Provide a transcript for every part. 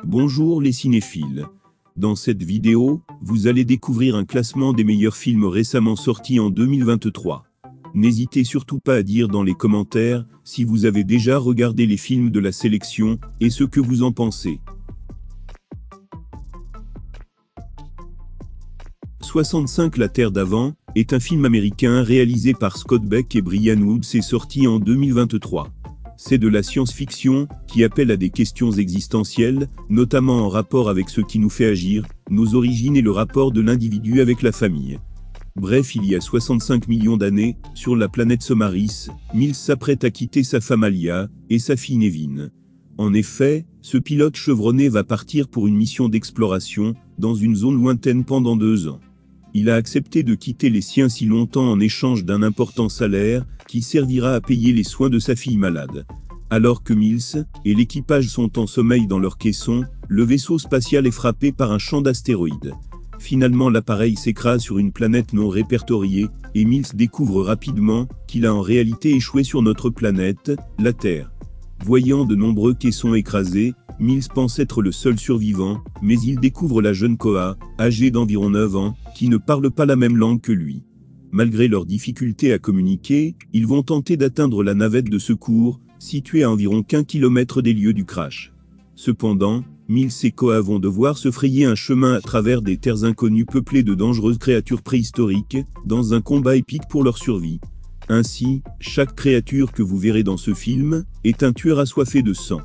Bonjour les cinéphiles. Dans cette vidéo, vous allez découvrir un classement des meilleurs films récemment sortis en 2023. N'hésitez surtout pas à dire dans les commentaires si vous avez déjà regardé les films de la sélection et ce que vous en pensez. 65 La Terre d'avant est un film américain réalisé par Scott Beck et Brian Woods et sorti en 2023. C'est de la science-fiction qui appelle à des questions existentielles, notamment en rapport avec ce qui nous fait agir, nos origines et le rapport de l'individu avec la famille. Bref, il y a 65 millions d'années, sur la planète Somaris, Mills s'apprête à quitter sa femme Alia et sa fille Nevin. En effet, ce pilote chevronné va partir pour une mission d'exploration dans une zone lointaine pendant 2 ans. Il a accepté de quitter les siens si longtemps en échange d'un important salaire qui servira à payer les soins de sa fille malade. Alors que Mills et l'équipage sont en sommeil dans leur caisson, le vaisseau spatial est frappé par un champ d'astéroïdes. Finalement, l'appareil s'écrase sur une planète non répertoriée et Mills découvre rapidement qu'il a en réalité échoué sur notre planète, la Terre. Voyant de nombreux caissons écrasés, Mills pense être le seul survivant, mais il découvre la jeune Koa, âgée d'environ 9 ans, qui ne parle pas la même langue que lui. Malgré leurs difficultés à communiquer, ils vont tenter d'atteindre la navette de secours, située à environ 15 km des lieux du crash. Cependant, Mills et Koa vont devoir se frayer un chemin à travers des terres inconnues peuplées de dangereuses créatures préhistoriques, dans un combat épique pour leur survie. Ainsi, chaque créature que vous verrez dans ce film est un tueur assoiffé de sang.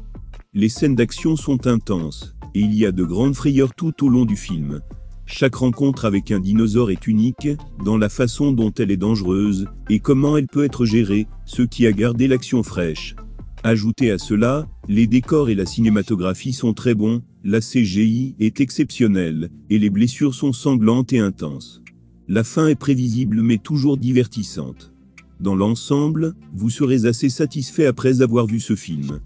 Les scènes d'action sont intenses, et il y a de grandes frayeurs tout au long du film. Chaque rencontre avec un dinosaure est unique, dans la façon dont elle est dangereuse, et comment elle peut être gérée, ce qui a gardé l'action fraîche. Ajoutez à cela, les décors et la cinématographie sont très bons, la CGI est exceptionnelle, et les blessures sont sanglantes et intenses. La fin est prévisible mais toujours divertissante. Dans l'ensemble, vous serez assez satisfait après avoir vu ce film.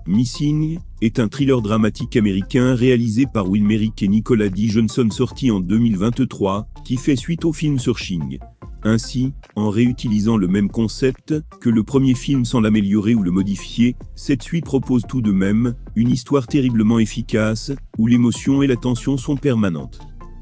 Missing est un thriller dramatique américain réalisé par Will Merrick et Nicolas D. Johnson sorti en 2023, qui fait suite au film Searching. Ainsi, en réutilisant le même concept que le premier film sans l'améliorer ou le modifier, cette suite propose tout de même une histoire terriblement efficace, où l'émotion et la tension sont permanentes.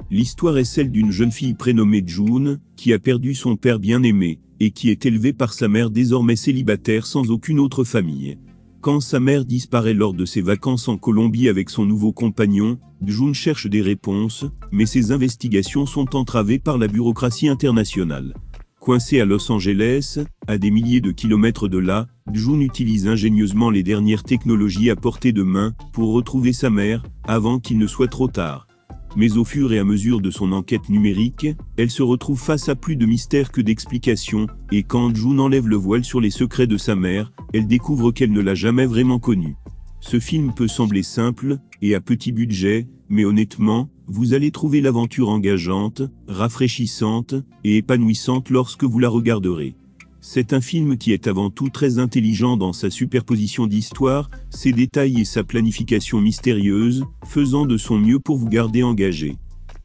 L'histoire est celle d'une jeune fille prénommée June, qui a perdu son père bien-aimé, et qui est élevée par sa mère désormais célibataire sans aucune autre famille. Quand sa mère disparaît lors de ses vacances en Colombie avec son nouveau compagnon, June cherche des réponses, mais ses investigations sont entravées par la bureaucratie internationale. Coincée à Los Angeles, à des milliers de kilomètres de là, June utilise ingénieusement les dernières technologies à portée de main pour retrouver sa mère, avant qu'il ne soit trop tard. Mais au fur et à mesure de son enquête numérique, elle se retrouve face à plus de mystères que d'explications, et quand June enlève le voile sur les secrets de sa mère, elle découvre qu'elle ne l'a jamais vraiment connue. Ce film peut sembler simple, et à petit budget, mais honnêtement, vous allez trouver l'aventure engageante, rafraîchissante, et épanouissante lorsque vous la regarderez. C'est un film qui est avant tout très intelligent dans sa superposition d'histoire, ses détails et sa planification mystérieuse, faisant de son mieux pour vous garder engagé.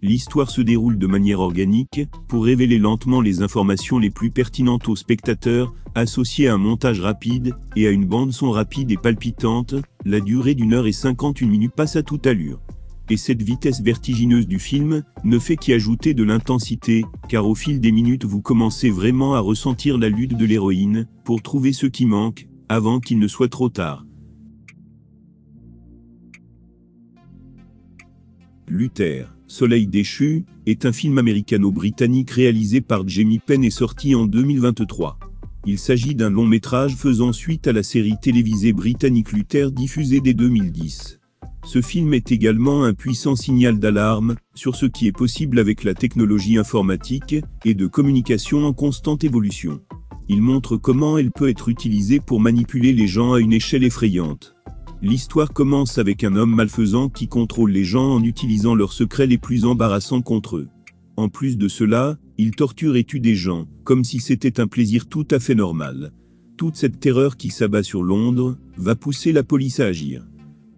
L'histoire se déroule de manière organique, pour révéler lentement les informations les plus pertinentes aux spectateurs, associées à un montage rapide, et à une bande-son rapide et palpitante. La durée d'1h51 passe à toute allure. Et cette vitesse vertigineuse du film ne fait qu'y ajouter de l'intensité, car au fil des minutes vous commencez vraiment à ressentir la lutte de l'héroïne, pour trouver ce qui manque, avant qu'il ne soit trop tard. Luther, Soleil déchu, est un film américano-britannique réalisé par Jamie Penn et sorti en 2023. Il s'agit d'un long métrage faisant suite à la série télévisée britannique Luther diffusée dès 2010. Ce film est également un puissant signal d'alarme sur ce qui est possible avec la technologie informatique et de communication en constante évolution. Il montre comment elle peut être utilisée pour manipuler les gens à une échelle effrayante. L'histoire commence avec un homme malfaisant qui contrôle les gens en utilisant leurs secrets les plus embarrassants contre eux. En plus de cela, il torture et tue des gens, comme si c'était un plaisir tout à fait normal. Toute cette terreur qui s'abat sur Londres va pousser la police à agir.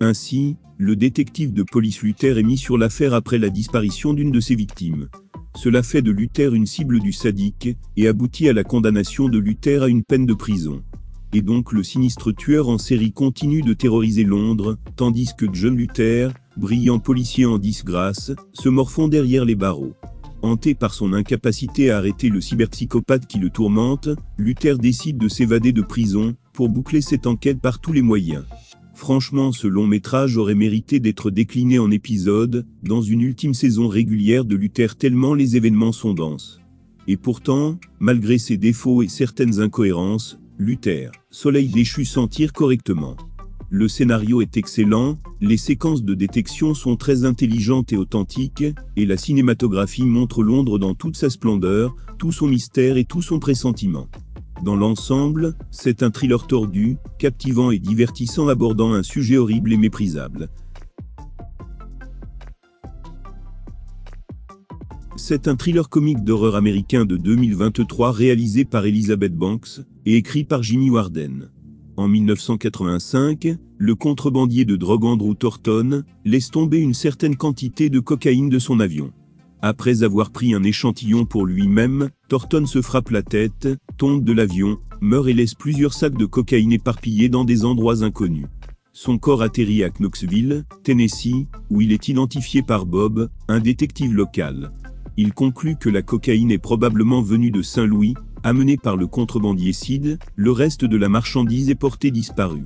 Ainsi, le détective de police Luther est mis sur l'affaire après la disparition d'une de ses victimes. Cela fait de Luther une cible du sadique, et aboutit à la condamnation de Luther à une peine de prison. et donc le sinistre tueur en série continue de terroriser Londres, tandis que John Luther, brillant policier en disgrâce, se morfond derrière les barreaux. Hanté par son incapacité à arrêter le cyberpsychopathe qui le tourmente, Luther décide de s'évader de prison, pour boucler cette enquête par tous les moyens. Franchement, ce long métrage aurait mérité d'être décliné en épisodes, dans une ultime saison régulière de Luther tellement les événements sont denses. Et pourtant, malgré ses défauts et certaines incohérences, Luther, Soleil déchu s'en tire correctement. Le scénario est excellent, les séquences de détection sont très intelligentes et authentiques, et la cinématographie montre Londres dans toute sa splendeur, tout son mystère et tout son pressentiment. Dans l'ensemble, c'est un thriller tordu, captivant et divertissant abordant un sujet horrible et méprisable. C'est un thriller comique d'horreur américain de 2023 réalisé par Elizabeth Banks et écrit par Jimmy Warden. En 1985, le contrebandier de drogue Andrew Thornton laisse tomber une certaine quantité de cocaïne de son avion. Après avoir pris un échantillon pour lui-même, Thornton se frappe la tête, tombe de l'avion, meurt et laisse plusieurs sacs de cocaïne éparpillés dans des endroits inconnus. Son corps atterrit à Knoxville, Tennessee, où il est identifié par Bob, un détective local. Il conclut que la cocaïne est probablement venue de Saint-Louis, amenée par le contrebandier Sid, le reste de la marchandise est porté disparu.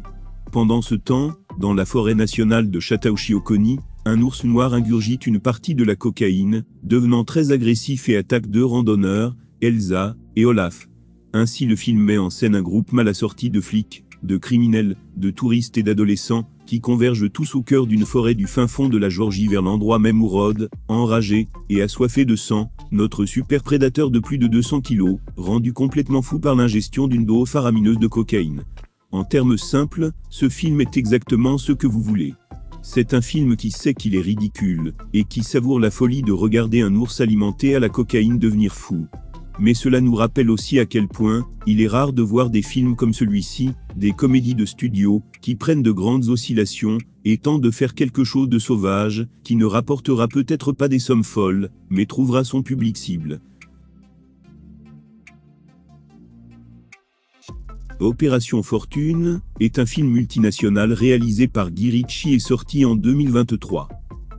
Pendant ce temps, dans la forêt nationale de Chattahoochee-Oconee, un ours noir ingurgite une partie de la cocaïne, devenant très agressif et attaque deux randonneurs, Elsa et Olaf. Ainsi le film met en scène un groupe mal assorti de flics, de criminels, de touristes et d'adolescents, qui convergent tous au cœur d'une forêt du fin fond de la Géorgie vers l'endroit même où rôde, enragé et assoiffé de sang, notre super prédateur de plus de 200 kilos, rendu complètement fou par l'ingestion d'une dose faramineuse de cocaïne. En termes simples, ce film est exactement ce que vous voulez. C'est un film qui sait qu'il est ridicule, et qui savoure la folie de regarder un ours alimenté à la cocaïne devenir fou. Mais cela nous rappelle aussi à quel point, il est rare de voir des films comme celui-ci, des comédies de studio, qui prennent de grandes oscillations, et tentent de faire quelque chose de sauvage, qui ne rapportera peut-être pas des sommes folles, mais trouvera son public cible. Opération Fortune est un film multinational réalisé par Guy Ritchie et sorti en 2023.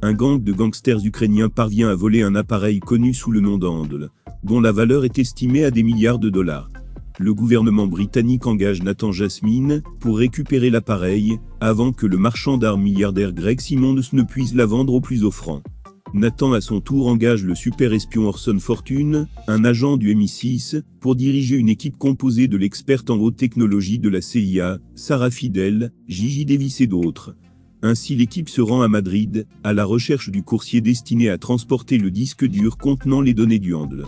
Un gang de gangsters ukrainiens parvient à voler un appareil connu sous le nom d'Andle, dont la valeur est estimée à des milliards de dollars. Le gouvernement britannique engage Nathan Jasmine pour récupérer l'appareil, avant que le marchand d'armes milliardaire Greg Simmons ne puisse la vendre au plus offrant. Nathan à son tour engage le super espion Orson Fortune, un agent du MI6, pour diriger une équipe composée de l'experte en haute technologie de la CIA, Sarah Fidel, Gigi Davis et d'autres. Ainsi l'équipe se rend à Madrid, à la recherche du coursier destiné à transporter le disque dur contenant les données du Handle.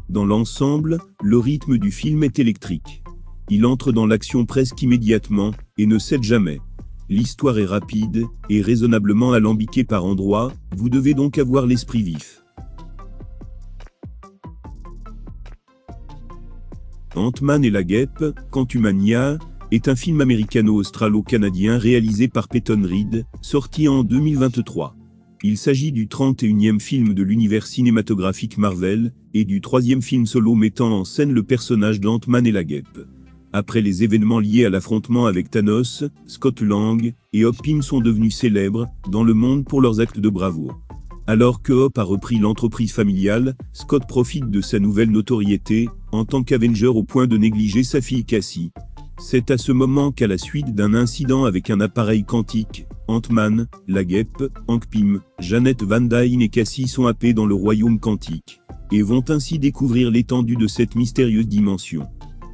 Dans l'ensemble, le rythme du film est électrique. Il entre dans l'action presque immédiatement, et ne cède jamais. L'histoire est rapide, et raisonnablement alambiquée par endroits, vous devez donc avoir l'esprit vif. Ant-Man et la guêpe, Quantumania, est un film américano-australo-canadien réalisé par Peyton Reed, sorti en 2023. Il s'agit du 31e film de l'univers cinématographique Marvel, et du 3e film solo mettant en scène le personnage d'Ant-Man et la guêpe. Après les événements liés à l'affrontement avec Thanos, Scott Lang et Hop Pym sont devenus célèbres dans le monde pour leurs actes de bravoure. Alors que Hop a repris l'entreprise familiale, Scott profite de sa nouvelle notoriété en tant qu'Avenger au point de négliger sa fille Cassie. C'est à ce moment qu'à la suite d'un incident avec un appareil quantique, Ant-Man, la guêpe, Hank Pym, Janet Van Dyne et Cassie sont happés dans le royaume quantique, et vont ainsi découvrir l'étendue de cette mystérieuse dimension.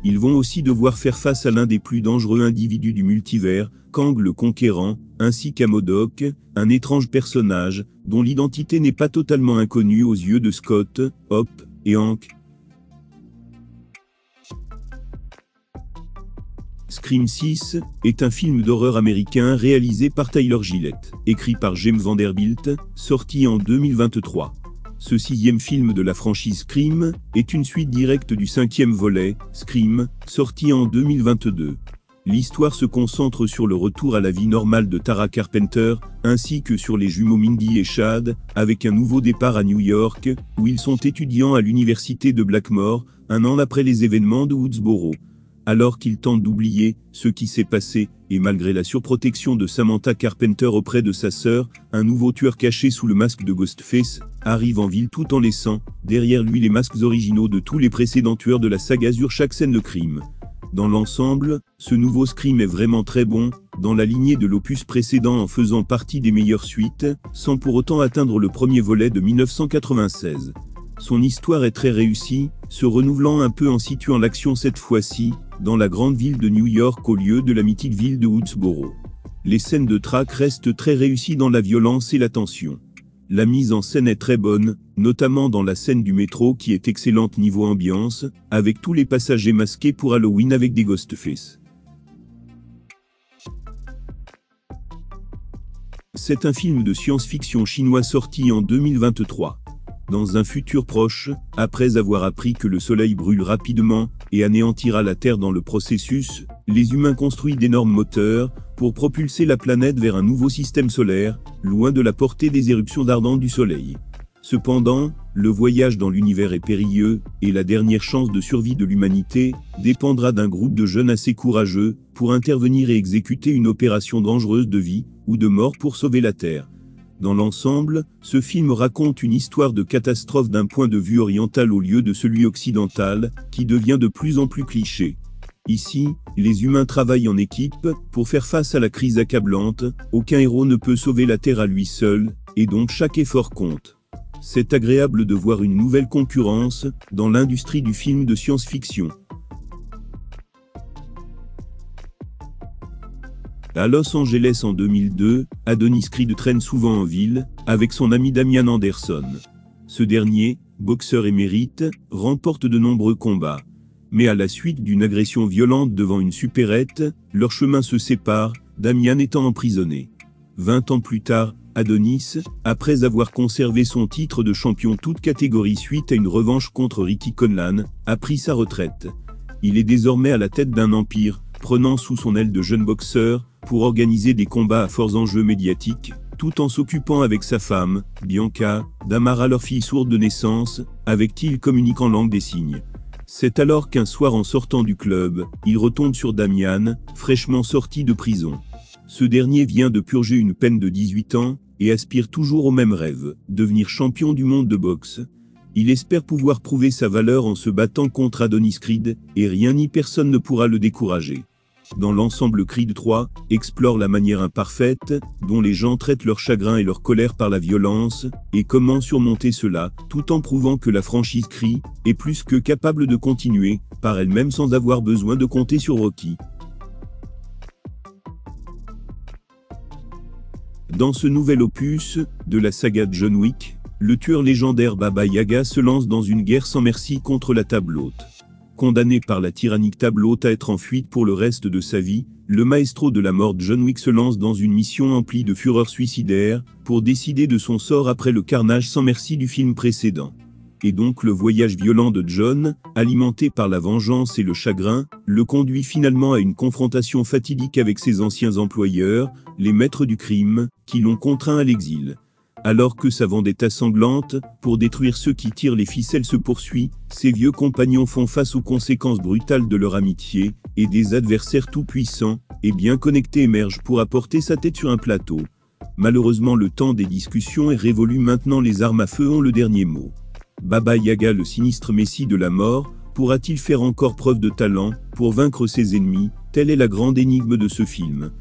Ils vont aussi devoir faire face à l'un des plus dangereux individus du multivers, Kang le Conquérant, ainsi qu'à MODOK, un étrange personnage, dont l'identité n'est pas totalement inconnue aux yeux de Scott, Hop et Hank. Scream 6 est un film d'horreur américain réalisé par Tyler Gillett, écrit par James Vanderbilt, sorti en 2023. Ce 6e film de la franchise Scream est une suite directe du 5e volet, Scream, sorti en 2022. L'histoire se concentre sur le retour à la vie normale de Tara Carpenter, ainsi que sur les jumeaux Mindy et Chad, avec un nouveau départ à New York, où ils sont étudiants à l'université de Blackmore, un an après les événements de Woodsboro. alors qu'il tente d'oublier ce qui s'est passé, et malgré la surprotection de Samantha Carpenter auprès de sa sœur, un nouveau tueur caché sous le masque de Ghostface arrive en ville tout en laissant derrière lui les masques originaux de tous les précédents tueurs de la saga sur chaque scène de crime. Dans l'ensemble, ce nouveau Scream est vraiment très bon, dans la lignée de l'opus précédent en faisant partie des meilleures suites, sans pour autant atteindre le premier volet de 1996. Son histoire est très réussie, se renouvelant un peu en situant l'action cette fois-ci, dans la grande ville de New York au lieu de la mythique ville de Woodsboro. Les scènes de traque restent très réussies dans la violence et la tension. La mise en scène est très bonne, notamment dans la scène du métro qui est excellente niveau ambiance, avec tous les passagers masqués pour Halloween avec des Ghostface. C'est un film de science-fiction chinois sorti en 2023. Dans un futur proche, après avoir appris que le soleil brûle rapidement et anéantira la Terre dans le processus, les humains construisent d'énormes moteurs pour propulser la planète vers un nouveau système solaire, loin de la portée des éruptions ardentes du soleil. Cependant, le voyage dans l'univers est périlleux, et la dernière chance de survie de l'humanité dépendra d'un groupe de jeunes assez courageux pour intervenir et exécuter une opération dangereuse de vie ou de mort pour sauver la Terre. Dans l'ensemble, ce film raconte une histoire de catastrophe d'un point de vue oriental au lieu de celui occidental, qui devient de plus en plus cliché. Ici, les humains travaillent en équipe pour faire face à la crise accablante, aucun héros ne peut sauver la Terre à lui seul, et donc chaque effort compte. C'est agréable de voir une nouvelle concurrence dans l'industrie du film de science-fiction. À Los Angeles en 2002, Adonis Creed traîne souvent en ville, avec son ami Damian Anderson. Ce dernier, boxeur émérite, remporte de nombreux combats. Mais à la suite d'une agression violente devant une supérette, leurs chemins se séparent, Damian étant emprisonné. 20 ans plus tard, Adonis, après avoir conservé son titre de champion toute catégorie suite à une revanche contre Ricky Conlan, a pris sa retraite. Il est désormais à la tête d'un empire, prenant sous son aile de jeunes boxeurs, pour organiser des combats à forts enjeux médiatiques, tout en s'occupant avec sa femme, Bianca, d'Amara leur fille sourde de naissance, avec qui il communique en langue des signes. C'est alors qu'un soir en sortant du club, il retombe sur Damian, fraîchement sorti de prison. Ce dernier vient de purger une peine de 18 ans, et aspire toujours au même rêve, devenir champion du monde de boxe. Il espère pouvoir prouver sa valeur en se battant contre Adonis Creed, et rien ni personne ne pourra le décourager. Dans l'ensemble, Creed 3 explore la manière imparfaite dont les gens traitent leur chagrin et leur colère par la violence, et comment surmonter cela, tout en prouvant que la franchise Creed est plus que capable de continuer par elle-même sans avoir besoin de compter sur Rocky. Dans ce nouvel opus de la saga de John Wick, le tueur légendaire Baba Yaga se lance dans une guerre sans merci contre la table haute. Condamné par la tyrannique table haute à être en fuite pour le reste de sa vie, le maestro de la mort John Wick se lance dans une mission emplie de fureur suicidaire, pour décider de son sort après le carnage sans merci du film précédent. Et donc le voyage violent de John, alimenté par la vengeance et le chagrin, le conduit finalement à une confrontation fatidique avec ses anciens employeurs, les maîtres du crime, qui l'ont contraint à l'exil. Alors que sa vendetta sanglante, pour détruire ceux qui tirent les ficelles se poursuit, ses vieux compagnons font face aux conséquences brutales de leur amitié, et des adversaires tout-puissants, et bien connectés émergent pour apporter sa tête sur un plateau. Malheureusement le temps des discussions est révolu, maintenant les armes à feu ont le dernier mot. Baba Yaga, le sinistre messie de la mort, pourra-t-il faire encore preuve de talent, pour vaincre ses ennemis? Telle est la grande énigme de ce film.